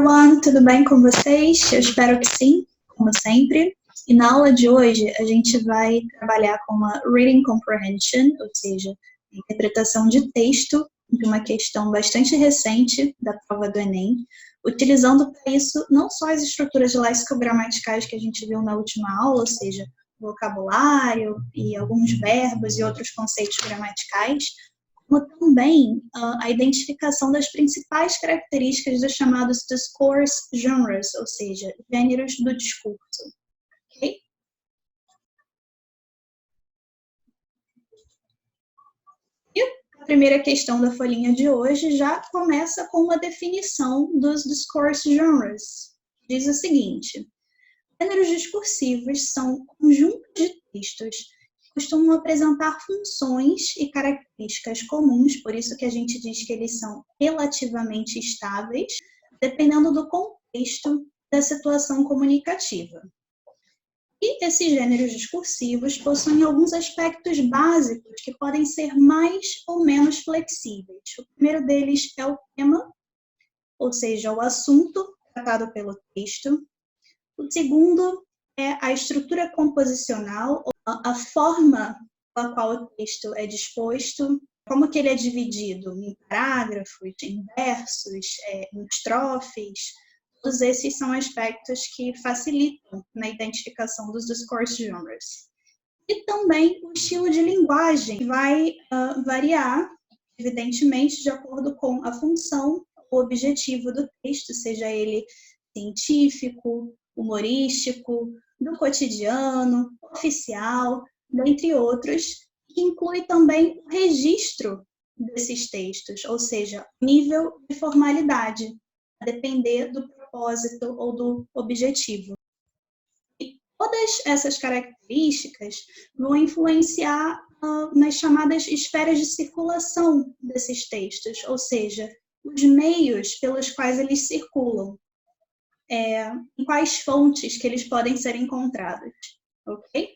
everyone, tudo bem com vocês? Eu espero que sim, como sempre. E na aula de hoje a gente vai trabalhar com uma Reading Comprehension, ou seja, a interpretação de texto de uma questão bastante recente da prova do Enem, utilizando para isso não só as estruturas léxico-gramaticais que a gente viu na última aula, ou seja, vocabulário e alguns verbos e outros conceitos gramaticais, como também a identificação das principais características dos chamados discourse genres, ou seja, gêneros do discurso. Okay? E a primeira questão da folhinha de hoje já começa com uma definição dos discourse genres. Diz o seguinte: gêneros discursivos são conjuntos de textos costumam apresentar funções e características comuns, por isso que a gente diz que eles são relativamente estáveis, dependendo do contexto da situação comunicativa. E esses gêneros discursivos possuem alguns aspectos básicos que podem ser mais ou menos flexíveis. O primeiro deles é o tema, ou seja, o assunto tratado pelo texto. O segundo é a estrutura composicional, a forma pela qual o texto é disposto, como que ele é dividido em parágrafos, em versos, em estrofes. Todos esses são aspectos que facilitam na identificação dos discourse genres. E também o estilo de linguagem vai variar, evidentemente, de acordo com a função, o objetivo do texto, seja ele científico, humorístico, do cotidiano, oficial, dentre outros, que inclui também o registro desses textos, ou seja, nível de formalidade, a depender do propósito ou do objetivo. E todas essas características vão influenciar nas chamadas esferas de circulação desses textos, ou seja, os meios pelos quais eles circulam. Em quais fontes que eles podem ser encontrados, ok?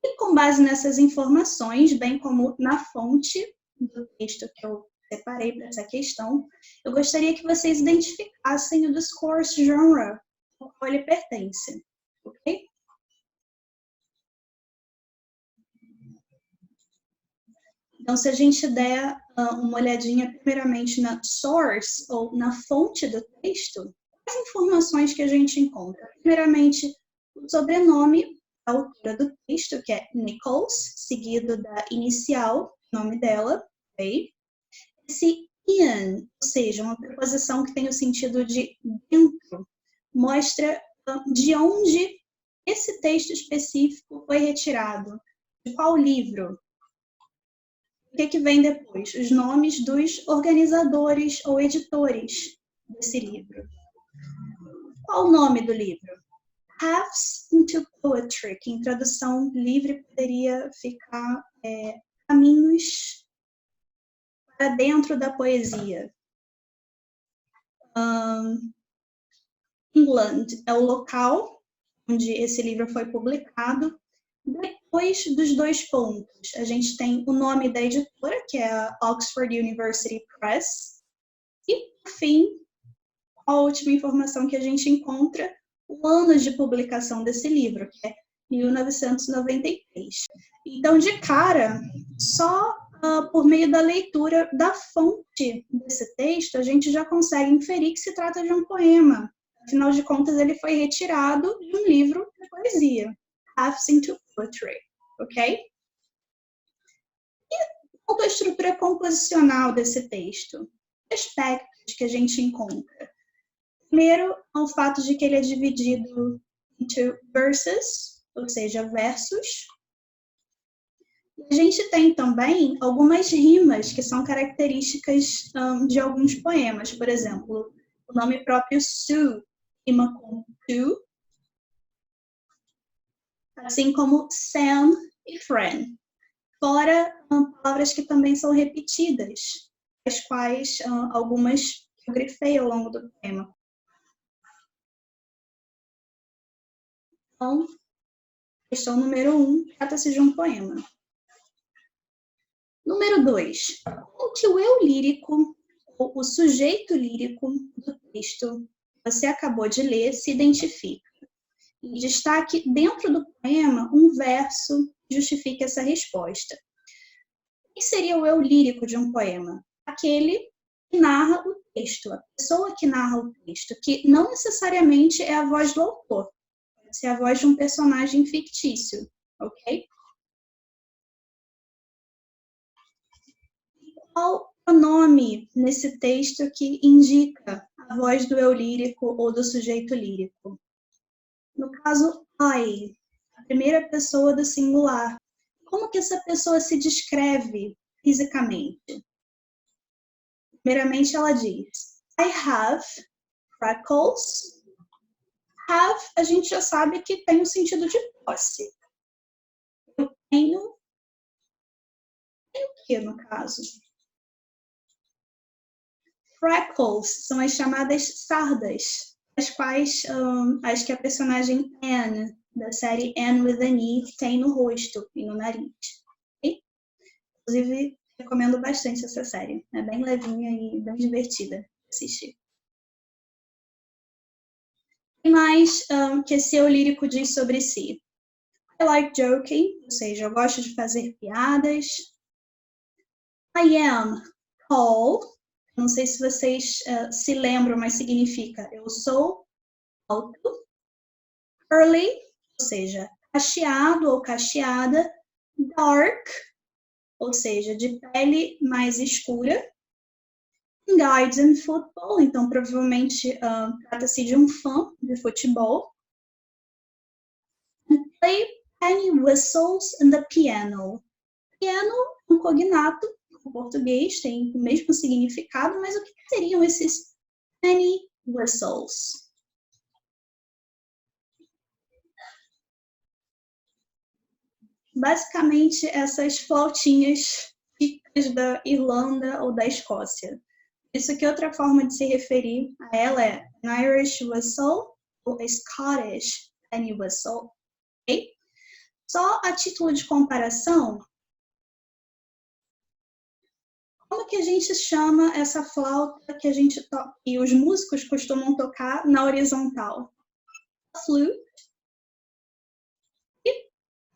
E com base nessas informações, bem como na fonte do texto que eu separei para essa questão, eu gostaria que vocês identificassem o discourse genre ao qual ele pertence, ok? Então, se a gente der uma olhadinha primeiramente na source, ou na fonte do texto, as informações que a gente encontra. Primeiramente, o sobrenome da autora do texto, que é Nichols, seguido da inicial, nome dela, ok? Esse Ian, ou seja, uma preposição que tem o sentido de dentro, mostra de onde esse texto específico foi retirado, de qual livro. O que vem depois? Os nomes dos organizadores ou editores desse livro. Qual o nome do livro? Paths into Poetry, que em tradução livre poderia ficar caminhos para dentro da poesia. England é o local onde esse livro foi publicado. Depois dos dois pontos, a gente tem o nome da editora, que é a Oxford University Press. E, por fim, a última informação que a gente encontra, o ano de publicação desse livro, que é 1993. Então, de cara, só por meio da leitura da fonte desse texto, a gente já consegue inferir que se trata de um poema. Afinal de contas, ele foi retirado de um livro de poesia, Paths into Poetry, ok? E quanto à estrutura composicional desse texto, aspectos que a gente encontra. Primeiro, o fato de que ele é dividido into verses, ou seja, versos. A gente tem também algumas rimas que são características de alguns poemas. Por exemplo, o nome próprio Sue rima com to, assim como Sam e friend. Fora palavras que também são repetidas, as quais algumas eu grifei ao longo do poema. Então, questão número 1, trata-se de um poema. Número 2, o que o eu lírico ou o sujeito lírico do texto que você acabou de ler se identifica. E destaque dentro do poema um verso que justifique essa resposta. Quem seria o eu lírico de um poema? Aquele que narra o texto, a pessoa que narra o texto, que não necessariamente é a voz do autor, pode ser a voz de um personagem fictício, ok? Qual o nome nesse texto que indica a voz do eu lírico ou do sujeito lírico? No caso, I, a primeira pessoa do singular. Como que essa pessoa se descreve fisicamente? Primeiramente, ela diz, I have freckles. Have, a gente já sabe que tem o sentido de posse. Eu tenho o que, no caso? Freckles são as chamadas sardas, as quais acho que a personagem Anne, da série Anne with an E, tem no rosto e no nariz. Okay? Inclusive, recomendo bastante essa série. É bem levinha e bem divertida de assistir. E mais que esse eu lírico diz sobre si? I like joking, ou seja, eu gosto de fazer piadas. I am tall. Não sei se vocês se lembram, mas significa eu sou alto. Curly, ou seja, cacheado ou cacheada. Dark, ou seja, de pele mais escura. Engaged in football, então provavelmente trata-se de um fã de futebol. And play penny whistles in the piano. Piano é um cognato, em português tem o mesmo significado, mas o que seriam esses penny whistles? Basicamente, essas flautinhas típicas da Irlanda ou da Escócia. Isso que outra forma de se referir a ela é an Irish whistle ou a Scottish penny whistle. Okay? Só a título de comparação, como que a gente chama essa flauta que a gente toca e os músicos costumam tocar na horizontal? A flute. E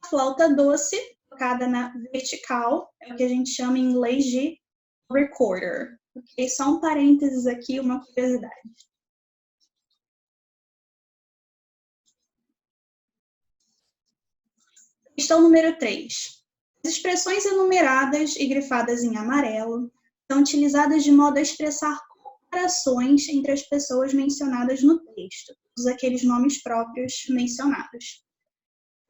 a flauta doce, tocada na vertical, é o que a gente chama em inglês de recorder. Okay? Só um parênteses aqui, uma curiosidade. Questão número 3. As expressões enumeradas e grifadas em amarelo são utilizadas de modo a expressar comparações entre as pessoas mencionadas no texto, todos aqueles nomes próprios mencionados.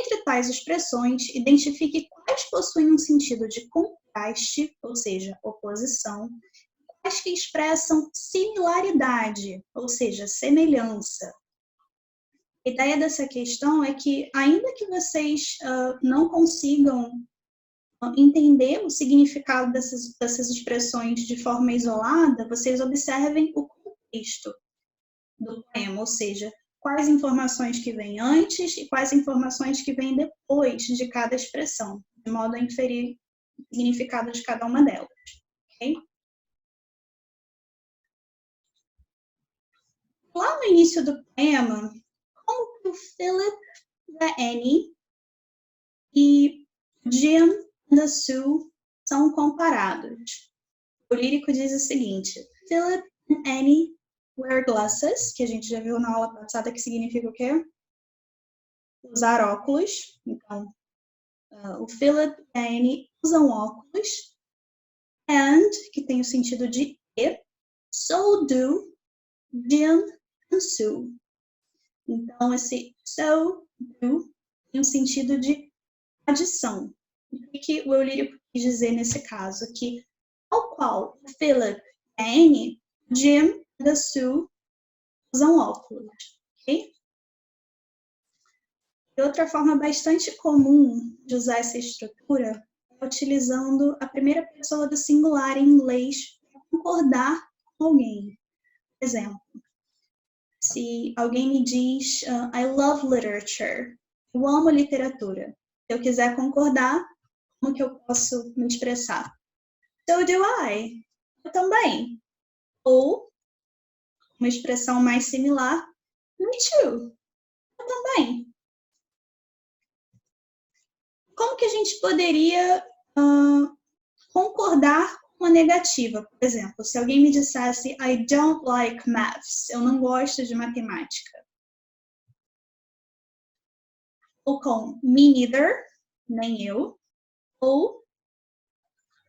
Entre tais expressões, identifique quais possuem um sentido de contraste, ou seja, oposição, e quais que expressam similaridade, ou seja, semelhança. A ideia dessa questão é que, ainda que vocês não consigam entender o significado dessas expressões de forma isolada, vocês observem o contexto do poema, ou seja, quais informações que vêm antes e quais informações que vêm depois de cada expressão, de modo a inferir o significado de cada uma delas. Okay? Lá no início do poema, como que o Philip da Annie e Jim da Sue são comparados? O lírico diz o seguinte: Philip and Annie wear glasses, que a gente já viu na aula passada, que significa o quê? Usar óculos. Então, o Philip e a Annie usam óculos. And, que tem o sentido de e. So do Jim and Sue. Então, esse so do tem o sentido de adição. O que o eu lírico quis dizer nesse caso? Que, tal qual o Philip e a Annie, Jim e a Sue usam óculos, ok? E outra forma bastante comum de usar essa estrutura é utilizando a primeira pessoa do singular em inglês para concordar com alguém. Por exemplo, se alguém me diz I love literature, eu amo literatura. Se eu quiser concordar, como que eu posso me expressar? So do I. Eu também. Ou, uma expressão mais similar, me too. Eu também. Como que a gente poderia concordar com a negativa? Por exemplo, se alguém me dissesse I don't like maths, eu não gosto de matemática. Ou com me neither, nem eu. Ou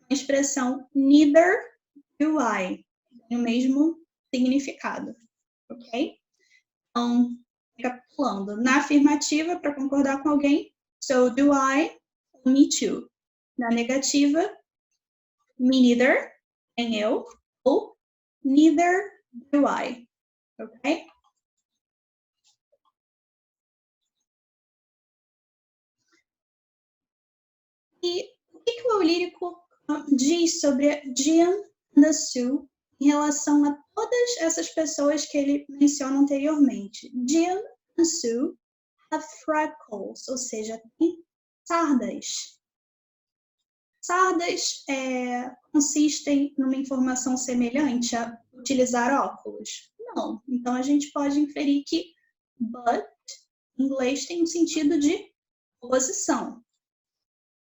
a expressão neither do I, tem o mesmo significado, ok? Então, recapitulando, na afirmativa, para concordar com alguém, so do I, me too. Na negativa, me neither, nem eu, ou neither do I, ok? E o que o eu lírico diz sobre a Jim e a Sue em relação a todas essas pessoas que ele menciona anteriormente? Jim e Sue have freckles, ou seja, tem sardas. Sardas consistem numa informação semelhante a utilizar óculos? Não. Então, a gente pode inferir que but, em inglês, tem um sentido de oposição.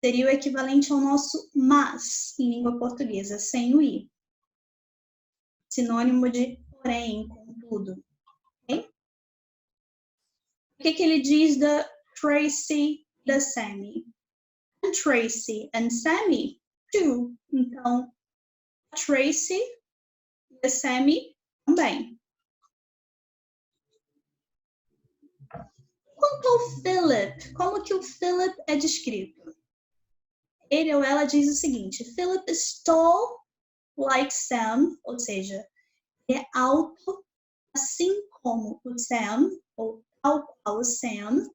Seria o equivalente ao nosso mas, em língua portuguesa, sem o i. Sinônimo de porém, contudo. Okay? O que ele diz da Tracy e da Sammy? And Tracy and Sammy, too. Então, a Tracy e a Sammy também. Quanto ao Philip, como que o Philip é descrito? Ele ou ela diz o seguinte: Philip is tall like Sam, ou seja, é alto assim como o Sam, ou tal qual o Sam.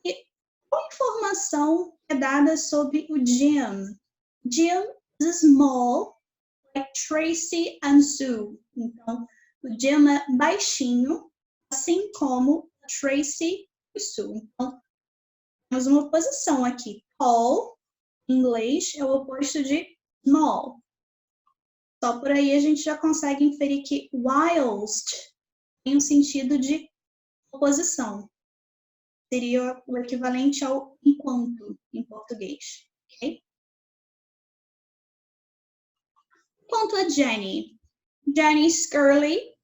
E qual informação é dada sobre o Jim? Jim is small, like Tracy and Sue. Então, o Jim é baixinho, assim como Tracy e Sue. Então, temos uma oposição aqui. Tall, em inglês, é o oposto de small. Só por aí a gente já consegue inferir que whilst tem um sentido de oposição. Seria o equivalente ao enquanto em português. Okay? Quanto a Jenny. Jenny is curly,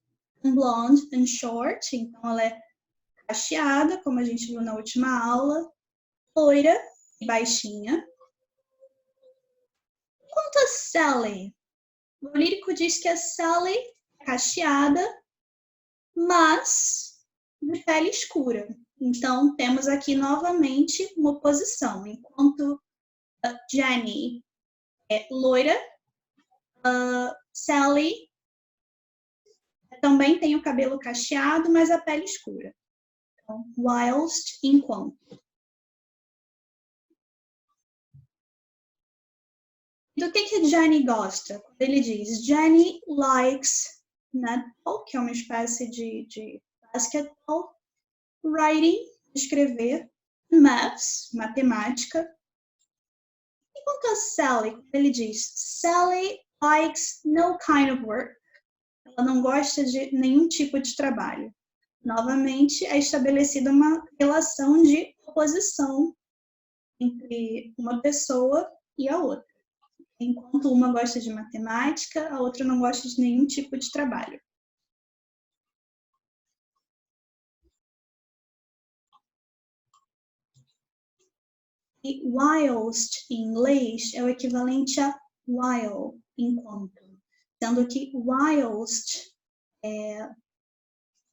blonde and short. Então, ela é cacheada, como a gente viu na última aula. Loira e baixinha. Quanto a Sally. O lírico diz que a Sally é cacheada, mas de pele escura. Então, temos aqui novamente uma oposição. Enquanto Jenny é loira, Sally também tem o cabelo cacheado, mas a pele escura. Então, whilst, enquanto. Do que a Jenny gosta? Ele diz, Jenny likes netball, que é uma espécie de basquetebol, writing, escrever, maths, matemática. E quanto a Sally, ele diz, Sally likes no kind of work. Ela não gosta de nenhum tipo de trabalho. Novamente, é estabelecida uma relação de oposição entre uma pessoa e a outra. Enquanto uma gosta de matemática, a outra não gosta de nenhum tipo de trabalho. E whilst, em inglês, é o equivalente a while, enquanto. Sendo que whilst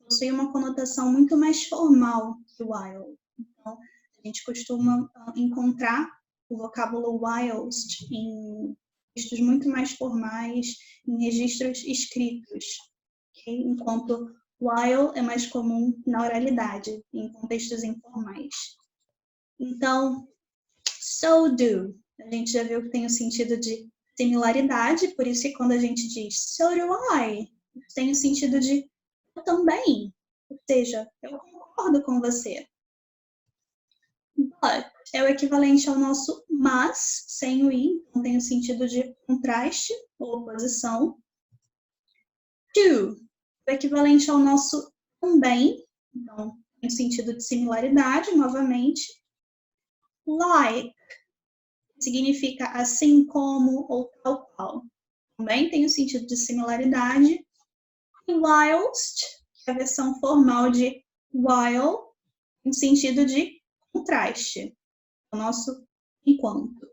possui uma conotação muito mais formal que while. Então, a gente costuma encontrar o vocábulo whilst em registros muito mais formais, em registros escritos, okay? Enquanto while é mais comum na oralidade, em contextos informais. Então, so do, a gente já viu que tem o sentido de similaridade, por isso que quando a gente diz so do I, tem o sentido de eu também, ou seja, eu concordo com você. But é o equivalente ao nosso mas, sem o i, então tem o sentido de contraste ou oposição. To, é o equivalente ao nosso também, então tem o sentido de similaridade, novamente. Like, significa assim como ou tal qual. Também tem o sentido de similaridade. E whilst, que é a versão formal de while, no sentido de contraste, o nosso enquanto.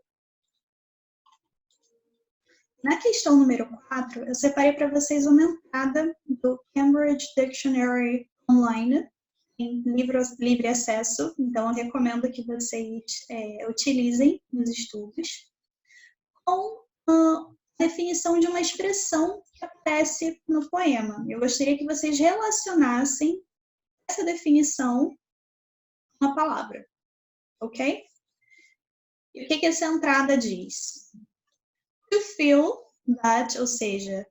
Na questão número 4, eu separei para vocês uma entrada do Cambridge Dictionary Online, em livre acesso, então eu recomendo que vocês utilizem nos estudos, com a definição de uma expressão que aparece no poema. Eu gostaria que vocês relacionassem essa definição com a palavra, ok? E o que essa entrada diz? To feel that, ou seja,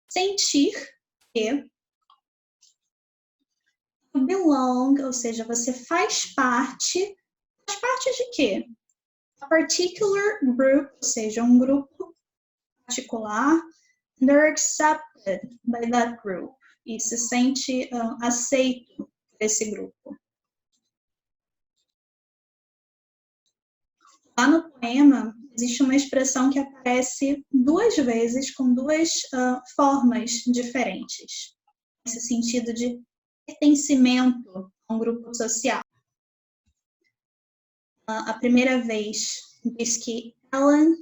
sentir que. To belong, ou seja, você faz parte. Faz parte de quê? A particular group, ou seja, um grupo particular, and they're accepted by that group. E se sente aceito por esse grupo. Lá no poema, existe uma expressão que aparece 2 vezes com 2 formas diferentes. Esse sentido de pertencimento a um grupo social. A primeira vez diz que Ellen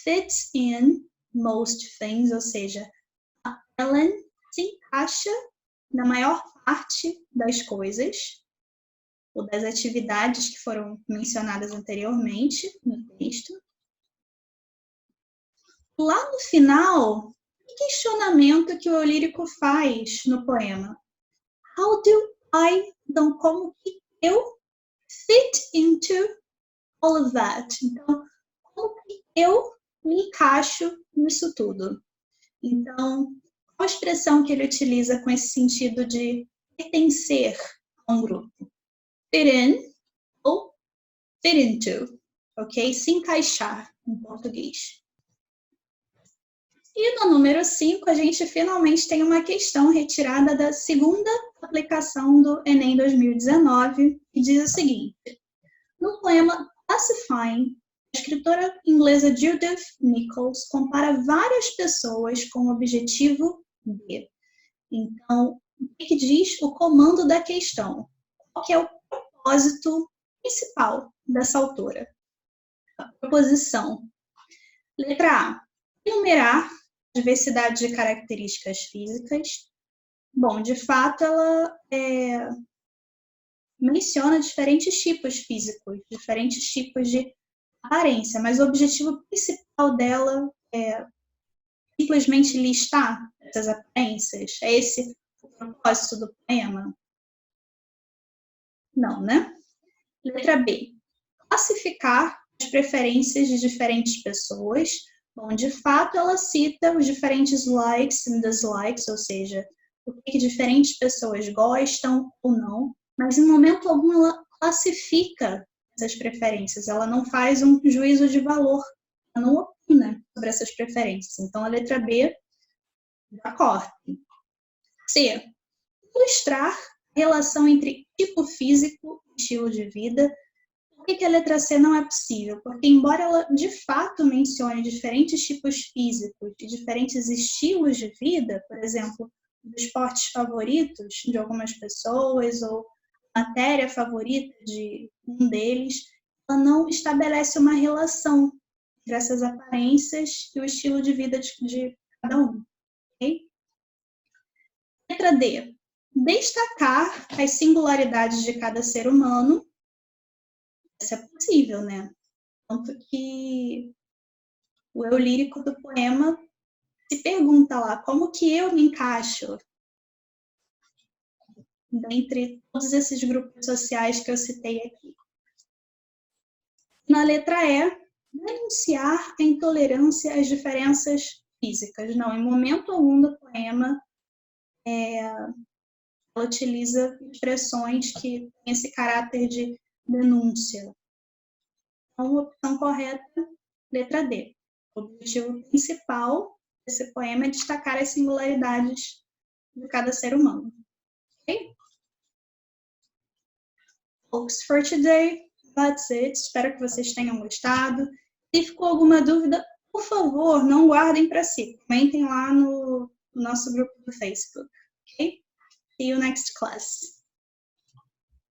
fits in most things, ou seja, a Ellen se encaixa na maior parte das coisas, ou das atividades que foram mencionadas anteriormente no texto. Lá no final, que questionamento que o eu lírico faz no poema? How do I, então, como que eu fit into all of that? Então, como que eu me encaixo nisso tudo? Então, qual a expressão que ele utiliza com esse sentido de pertencer a um grupo? Fit in ou fit into, ok? Se encaixar em português. E no número 5, a gente finalmente tem uma questão retirada da segunda aplicação do Enem 2019, que diz o seguinte: no poema Pacifying, a escritora inglesa Judith Nichols compara várias pessoas com o objetivo de. Então, o que diz o comando da questão? Qual que é o propósito principal dessa autora? A proposição. Letra A. Enumerar diversidade de características físicas. Bom, de fato, ela menciona diferentes tipos físicos, diferentes tipos de aparência, mas o objetivo principal dela é simplesmente listar essas aparências? É esse o propósito do poema? Não, né? Letra B. Classificar as preferências de diferentes pessoas. Bom, de fato, ela cita os diferentes likes e dislikes, ou seja, o que diferentes pessoas gostam ou não, mas em momento algum ela classifica essas preferências, ela não faz um juízo de valor, ela não opina sobre essas preferências. Então, a letra B já corta. C. Ilustrar a relação entre tipo físico e estilo de vida. Por que a letra C não é possível? Porque, embora ela de fato mencione diferentes tipos físicos e diferentes estilos de vida, por exemplo, os esportes favoritos de algumas pessoas ou matéria favorita de um deles, ela não estabelece uma relação entre essas aparências e o estilo de vida de cada um. Okay? Letra D. Destacar as singularidades de cada ser humano. Isso é possível, né? Tanto que o eu lírico do poema se pergunta lá, como que eu me encaixo dentre todos esses grupos sociais que eu citei aqui? Na letra E, denunciar a intolerância às diferenças físicas. Não, em momento algum do poema, ela utiliza expressões que têm esse caráter de denúncia. Então, a opção correta, letra D. O objetivo principal desse poema é destacar as singularidades de cada ser humano. Ok? Folks, for today, that's it. Espero que vocês tenham gostado. Se ficou alguma dúvida, por favor, não guardem para si. Comentem lá no nosso grupo do Facebook. Ok? See you next class.